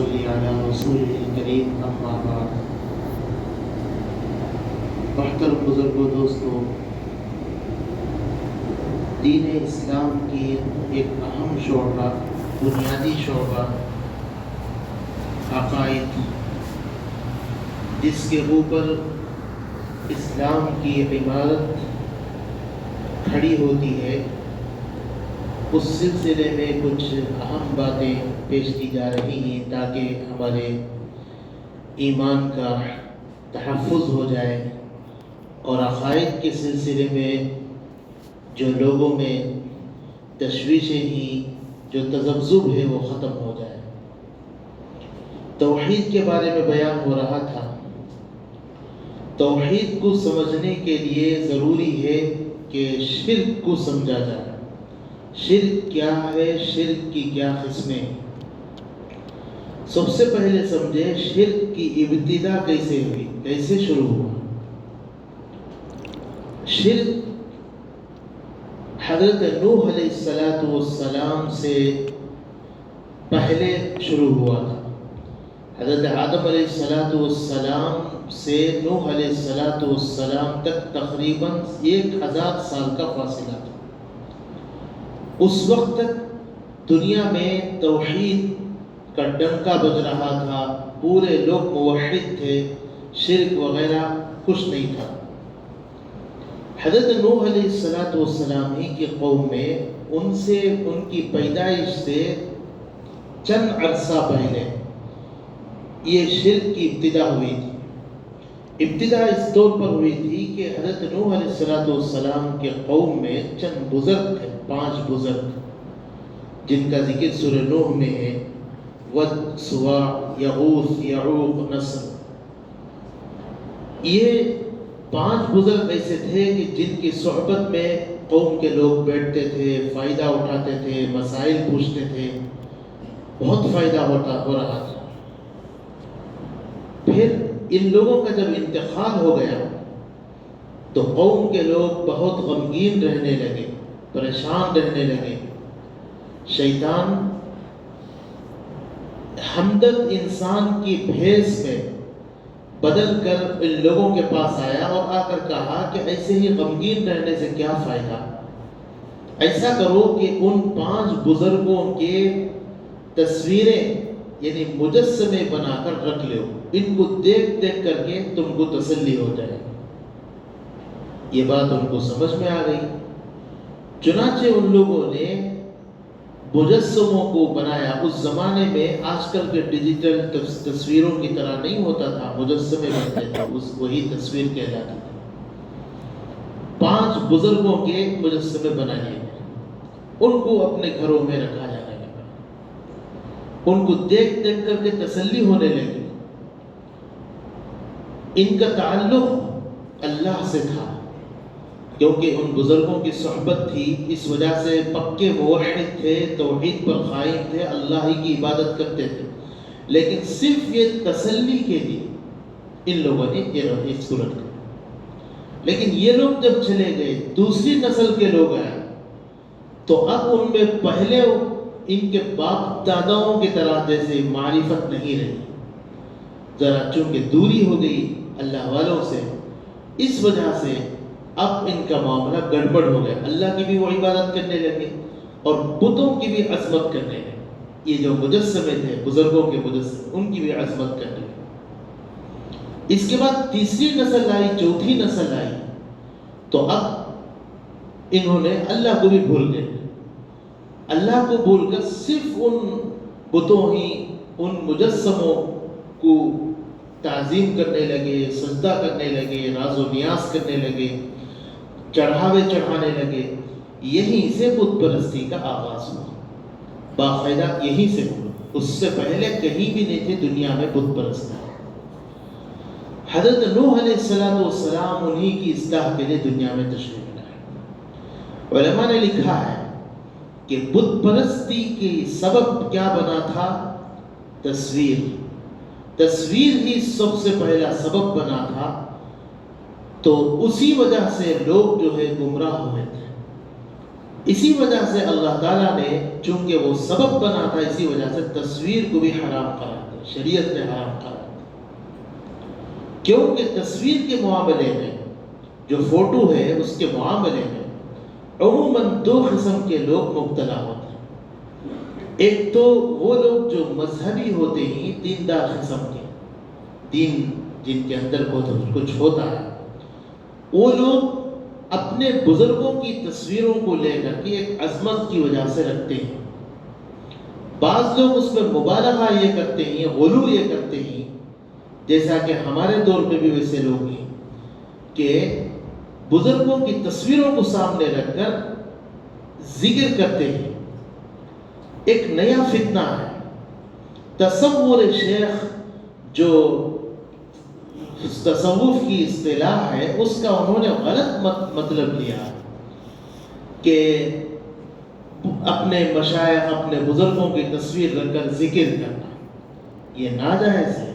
صلی علی رسول کریم اما بعد۔ محترم بزرگوں، دوستوں، دین اسلام کی ایک اہم شعبہ، بنیادی شعبہ عقائد، جس کے اوپر اسلام کی عمارت کھڑی ہوتی ہے، اس سلسلے میں کچھ اہم باتیں پیش کی جا رہی ہیں تاکہ ہمارے ایمان کا تحفظ ہو جائے اور عقائد کے سلسلے میں جو لوگوں میں تشویشیں ہیں، جو تذبذب ہے، وہ ختم ہو جائے۔ توحید کے بارے میں بیان ہو رہا تھا۔ توحید کو سمجھنے کے لیے ضروری ہے کہ شرک کو سمجھا جائے۔ شرک کیا ہے؟ شرک کی کیا قسمیں ہیں؟ سب سے پہلے سمجھے شرک کی ابتدا کیسے ہوئی، کیسے شروع ہوا۔ شرک حضرت نوح علیہ السلام سے پہلے شروع ہوا تھا۔ حضرت آدم علیہ السلام سے نوح علیہ السلام تک تقریباً 1000 سال کا فاصلہ تھا۔ اس وقت تک دنیا میں توحید کا ڈنکا بج رہا تھا، پورے لوگ موحد تھے، شرک وغیرہ کچھ نہیں تھا۔ حضرت نوح علیہ السلام ہی کی قوم میں ان کی پیدائش سے چند عرصہ پہلے یہ شرک کی ابتدا ہوئی تھی۔ ابتدا اس طور پر ہوئی تھی کہ حضرت نوح علیہ السلام کے قوم میں چند بزرگ تھے، 5 بزرگ، جن کا ذکر سورہ نوح میں ہے: ود، سواع، یغوث، یعوق، نصر۔ یہ 5 بزرگ ایسے تھے کہ جن کی صحبت میں قوم کے لوگ بیٹھتے تھے، فائدہ اٹھاتے تھے، مسائل پوچھتے تھے، بہت فائدہ ہو رہا تھا۔ پھر ان لوگوں کا جب انتقال ہو گیا تو قوم کے لوگ بہت غمگین رہنے لگے، پریشان رہنے لگے۔ شیطان ہمدرد انسان کی بھیس میں بدل کر ان لوگوں کے پاس آیا اور آ کر کہا کہ ایسے ہی غمگین رہنے سے کیا فائدہ، ایسا کرو کہ ان 5 بزرگوں کے تصویریں یعنی مجسمے بنا کر رکھ لو، ان کو دیکھ دیکھ کر کے تم کو تسلی ہو جائے۔ یہ بات ان کو سمجھ میں آ گئی۔ چنانچہ ان لوگوں نے مجسموں کو بنایا۔ اس زمانے میں آج کل کے ڈیجیٹل تصویروں کی طرح نہیں ہوتا تھا، مجسمے بنتے تھے، وہی تصویر کہلاتی تھی۔ 5 بزرگوں کے مجسمے بنائے، ان کو اپنے گھروں میں رکھا جانے لگا۔ ان کو دیکھ دیکھ کر کے تسلی ہونے لگی۔ ان کا تعلق اللہ سے تھا، کیونکہ ان بزرگوں کی صحبت تھی، اس وجہ سے پکے موحد تھے، توحید پر قائم تھے، اللہ ہی کی عبادت کرتے تھے۔ لیکن صرف یہ تسلی کے لیے ان لوگوں نے اس کو رکھ دیا۔ لیکن یہ لوگ جب چلے گئے، دوسری نسل کے لوگ آئے، تو اب ان میں پہلے ان کے باپ داداؤں کی طرح جیسے معرفت نہیں رہی، ذرا چونکہ دوری ہو گئی اللہ والوں سے، اس وجہ سے اب ان کا معاملہ گڑبڑ ہو گیا۔ اللہ کی بھی وہ عبادت کرنے لگے اور بتوں کی بھی عظمت کرنے لگے۔ یہ جو مجسمے تھے، بزرگوں کے مجسمے، ان کی بھی عظمت کرنے لگے۔ اس کے بعد تیسری نسل آئی، چوتھی نسل آئی، تو اب انہوں نے اللہ کو بھی بھول گئے۔ اللہ کو بھول کر صرف ان بتوں ہی، ان مجسموں کو تعظیم کرنے لگے، سجدہ کرنے لگے، راز و نیاز کرنے لگے، چڑھاوے چڑھانے لگے۔ یہیں سے بت پرستی کا آغاز ہوا، باقاعدہ یہیں سے ہوا۔ اس سے پہلے کہیں بھی نہیں تھے دنیا میں بت پرستی۔ حضرت نوح علیہ السلام انہی کی اصلاح کے لیے دنیا میں تشریف لائے۔ علماء نے لکھا ہے کہ بت پرستی کی سبب کیا بنا تھا؟ تصویر ہی سب سے پہلا سبب بنا تھا، تو اسی وجہ سے لوگ جو ہے گمراہ ہوئے تھے۔ اسی وجہ سے اللہ تعالیٰ نے چونکہ وہ سبب بنا تھا اسی وجہ سے تصویر کو بھی حرام قرار دیا، شریعت نے حرام قرار دیا، کیونکہ تصویر کے معاملے میں جو فوٹو ہے اس کے معاملے میں عموماً دو قسم کے لوگ مبتلا ہوتے ہیں۔ ایک تو وہ لوگ جو مذہبی ہوتے ہیں، دیندار قسم کے، دین جن کے اندر کچھ ہوتا ہے، وہ لوگ اپنے بزرگوں کی تصویروں کو لے کر کے ایک عظمت کی وجہ سے رکھتے ہیں۔ بعض لوگ اس میں مبالغہ یہ کرتے ہیں، غلو یہ کرتے ہیں، جیسا کہ ہمارے دور میں بھی ویسے لوگ ہیں کہ بزرگوں کی تصویروں کو سامنے رکھ کر ذکر کرتے ہیں۔ ایک نیا فتنہ ہے، تصور شیخ جو تصوف کی اصطلاح ہے اس کا انہوں نے غلط مطلب لیا کہ اپنے مشائخ، اپنے بزرگوں کی تصویر رکھ کر ذکر کرنا، یہ ناجائز ہے،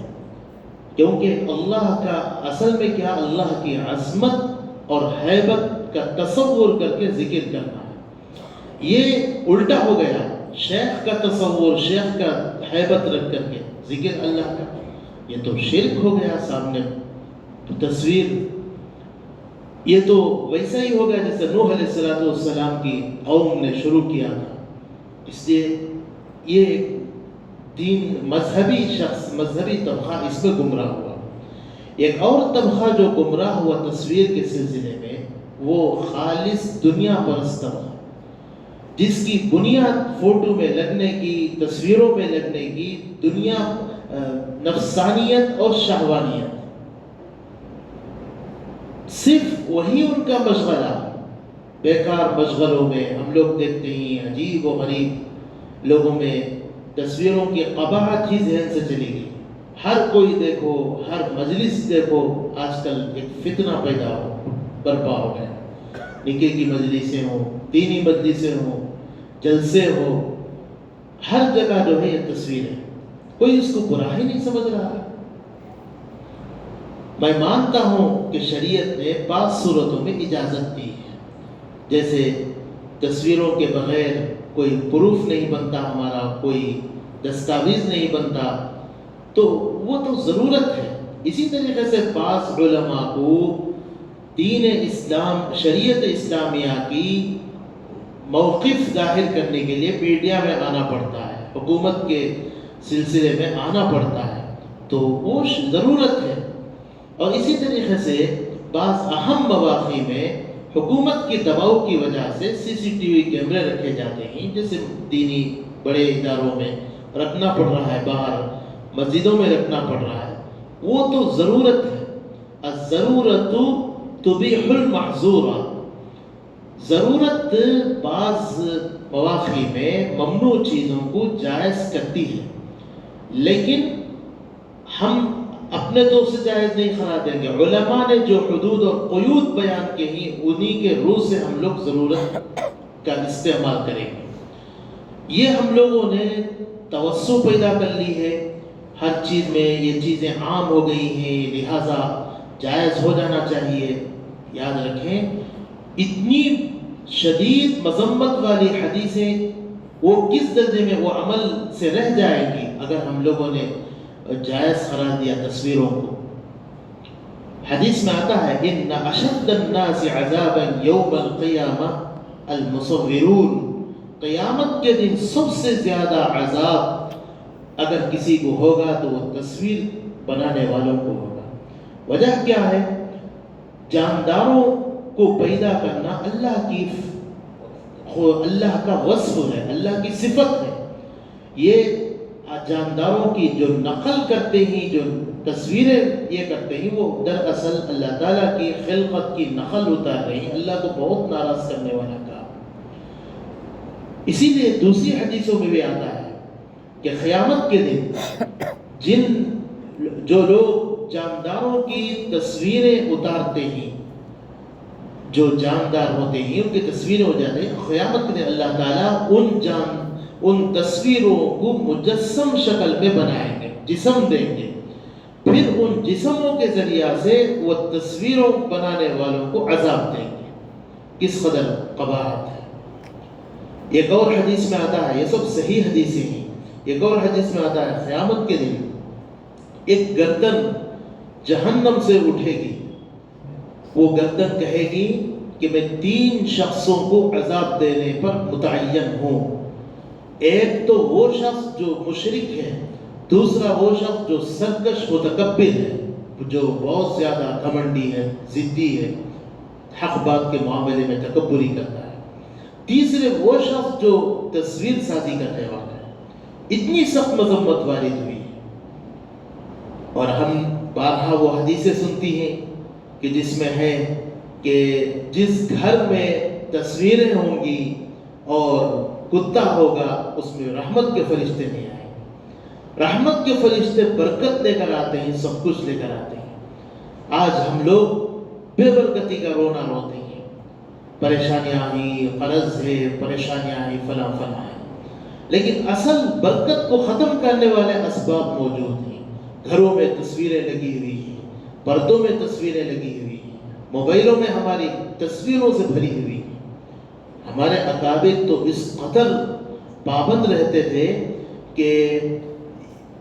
کیونکہ اللہ کا اصل میں کیا، اللہ کی عظمت اور ہیبت کا تصور کر کے ذکر کرنا ہے۔ یہ الٹا ہو گیا، شیخ کا تصور، شیخ کا ہیبت رکھ کر کے ذکر اللہ کا، یہ تو شرک ہو گیا۔ سامنے تصویر، یہ تو ویسا ہی ہو گیا جیسے نوح علیہ السلام کی قوم نے شروع کیا تھا۔ اس لیے یہ دین مذہبی شخص، مذہبی طبقہ اس میں گمراہ ہوا۔ ایک اور طبقہ جو گمراہ ہوا تصویر کے سلسلے میں، وہ خالص دنیا پرست طبقہ، جس کی بنیاد فوٹو میں لگنے کی، تصویروں میں لگنے کی دنیا، نفسانیت اور شہوانیت، صرف وہی ان کا مشغلہ۔ بیکار مشغلوں میں ہم لوگ دیکھتے ہیں عجیب و غریب لوگوں میں تصویروں کی قباحت ہی ذہن سے چلی گئی۔ ہر کوئی دیکھو، ہر مجلس دیکھو، آج کل ایک فتنہ برپا ہو گیا۔ نکاح کی مجلسیں ہوں، دینی مجلسیں ہوں، جلسے ہوں، ہر جگہ جو ہے یہ تصویر ہے، کوئی اس کو برا ہی نہیں سمجھ رہا ہے۔ میں مانتا ہوں کہ شریعت نے بعض صورتوں میں اجازت دی ہے، جیسے تصویروں کے بغیر کوئی پروف نہیں بنتا، ہمارا کوئی دستاویز نہیں بنتا، تو وہ تو ضرورت ہے۔ اسی طریقے سے بعض علماء کو دین اسلام، شریعت اسلامیہ کی موقف ظاہر کرنے کے لیے میڈیا میں آنا پڑتا ہے، حکومت کے سلسلے میں آنا پڑتا ہے، تو وہ ضرورت ہے۔ اور اسی طریقے سے بعض اہم مواقع میں حکومت کی دباؤ کی وجہ سے CCTV کیمرے رکھے جاتے ہیں، جیسے دینی بڑے اداروں میں رکھنا پڑ رہا ہے، باہر مسجدوں میں رکھنا پڑ رہا ہے، وہ تو ضرورت ہے۔ الضرورت تبیح المحظور، ضرورت بعض مواقع میں ممنوع چیزوں کو جائز کرتی ہے، لیکن ہم اپنے تو سے جائز نہیں قرار دیں گے۔ علماء نے جو حدود اور قیود بیان کی ہیں، انہی کے روح سے ہم لوگ ضرورت کا استعمال کریں گے۔ یہ ہم لوگوں نے توسع پیدا کر لی ہے، ہر چیز میں یہ چیزیں عام ہو گئی ہیں، لہذا جائز ہو جانا چاہیے۔ یاد رکھیں، اتنی شدید مذمت والی حدیثیں وہ کس درجے میں وہ عمل سے رہ جائیں گی اگر ہم لوگوں نے جائز قرار دیا تصویروں کو۔ حدیث میں آتا ہے ان اشد الناس عذابا یوم القیامہ المصورون، قیامت کے دن سب سے زیادہ عذاب اگر کسی کو ہوگا تو وہ تصویر بنانے والوں کو ہوگا۔ وجہ کیا ہے؟ جانداروں کو پیدا کرنا اللہ کا وصف ہے، اللہ کی صفت ہے۔ یہ جانداروں کی جو نقل کرتے ہیں، جو تصویریں یہ کرتے ہیں، وہ دراصل اللہ تعالیٰ کی خلقت کی نقل اتار رہے ہیں، اللہ کو بہت ناراض کرنے والا کام۔ اسی لیے دوسری حدیثوں میں بھی آتا ہے کہ قیامت کے دن جو لوگ جانداروں کی تصویریں اتارتے ہیں، جو جاندار ہوتے ہیں ان کی تصویریں ہو جاتے ہیں، قیامت کے دن اللہ تعالیٰ ان تصویروں کو مجسم شکل میں بنائیں گے، جسم دیں گے، پھر ان جسموں کے ذریعہ سے وہ تصویروں بنانے والوں کو عذاب دیں گے۔ کس قدر قباحت ہے! ایک اور حدیث میں آتا ہے، یہ سب صحیح حدیثیں ہیں، ایک اور حدیث میں آتا ہے قیامت کے دن ایک گردن جہنم سے اٹھے گی، وہ گردن کہے گی کہ میں 3 شخصوں کو عذاب دینے پر متعین ہوں۔ ایک تو وہ شخص جو مشرک ہے، دوسرا وہ شخص جو سرکش متکبر ہے، جو بہت زیادہ گھمنڈی ہے، ضدی ہے، حق بات کے معاملے میں تکبری کرتا ہے، تیسرے وہ شخص جو تصویر سازی کرنے والا ہے۔ اتنی سخت مذمت وارد ہوئی اور ہم بارہا وہ حدیثیں سنتی ہیں کہ جس میں ہے کہ جس گھر میں تصویریں ہوں گی اور کتا ہوگا اس میں رحمت کے فرشتے نہیں آئیں گے۔ رحمت کے فرشتے برکت لے کر آتے ہیں، سب کچھ لے کر آتے ہیں۔ آج ہم لوگ بے برکتی کا رونا روتے ہیں، پریشانیاں آئی، قرض ہے، پریشانیاں آئی، فلاں فلاں ہے، لیکن اصل برکت کو ختم کرنے والے اسباب موجود ہیں۔ گھروں میں تصویریں لگی ہوئی ہیں، پردوں میں تصویریں لگی ہوئی ہیں، موبائلوں میں ہماری تصویروں سے بھری ہوئی ہیں۔ ہمارے اکابر تو اس قدر پابند رہتے تھے کہ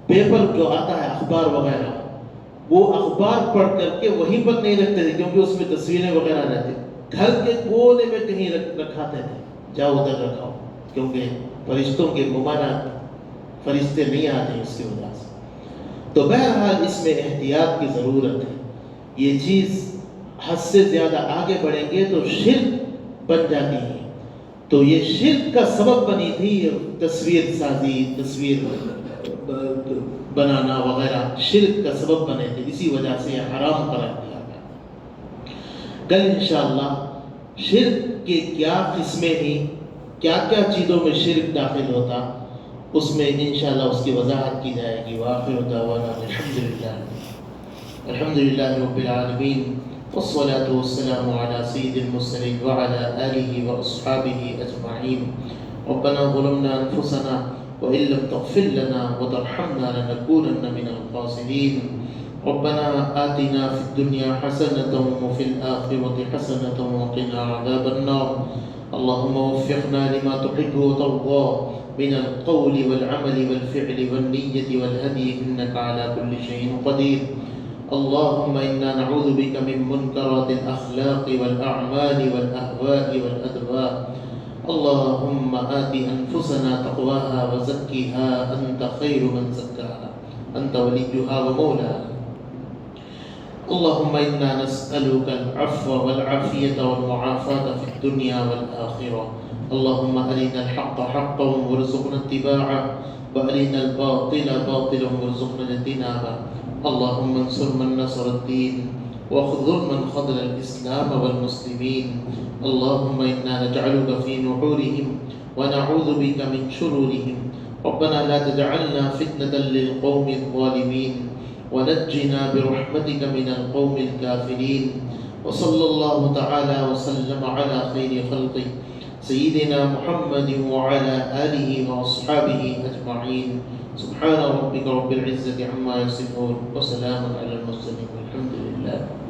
پیپر جو آتا ہے، اخبار وغیرہ، وہ اخبار پڑھ کر کے وہیں پر نہیں رکھتے تھے کیونکہ اس میں تصویریں وغیرہ رہتی، گھر کے کونے میں کہیں رکھاتے تھے، جاؤ ادھر رکھاؤ، کیونکہ فرشتوں کے ممانعت، فرشتے نہیں آتے اس کی وجہ سے۔ تو بہرحال اس میں احتیاط کی ضرورت ہے۔ یہ چیز حد سے زیادہ آگے بڑھیں گے تو شرک بن جاتی ہے، تو یہ شرک کا سبب بنی تھی یہ تصویر سازی، تصویر بنانا وغیرہ شرک کا سبب بنے تھے، اسی وجہ سے یہ حرام قرار دیا گیا۔ کل انشاءاللہ شرک کے کیا قسمیں ہیں، کیا کیا چیزوں میں شرک داخل ہوتا، اس میں انشاءاللہ اس کی وضاحت کی جائے گی۔ وآخر دعوانا الحمدللہ رب العالمین، والصلاة والسلام على سید المرسلین وعلى آلہ واصحابہ اجمعین۔ ربنا ظلمنا انفسنا وإن لم تغفر لنا وترحمنا لنكونن من الخاسرين۔ ربنا آتنا في الدنيا حسنة وفي الآخرة حسنة وقنا عذاب النار۔ اللهم وفقنا لما تحب وترضى من القول والعمل والفعل والنية والهدي إنك على كل شيء قدير۔ اللهم إنا نعوذ بك من منكرات الأخلاق والأعمال والأهواء والأدواء۔ اللهم آت أنفسنا تقواها وزكها أنت خير من زكاها أنت وليها ومولاها۔ اللهم إنا نسألك العفو والعافية والمعافاة في الدنيا والآخرة۔ اللهم أرنا الحق حقا وارزقنا اتباعه وأرنا الباطل باطلا وارزقنا اجتنابه۔ اللهم انصر من نصر الدين واخذل من خذل الإسلام والمسلمين۔ اللهم إنا نجعلك في نحورهم ونعوذ بك من شرورهم۔ ربنا لا تجعلنا فتنة للقوم الظالمين ونجنا برحمتك من القوم الكافرين۔ وصلى الله تعالى وسلم على خير خلقه سيدنا محمد وعلى آله وأصحابه أجمعين۔ سبحان ربك رب العزة عما يصفون وسلام على المرسلين والحمد لله۔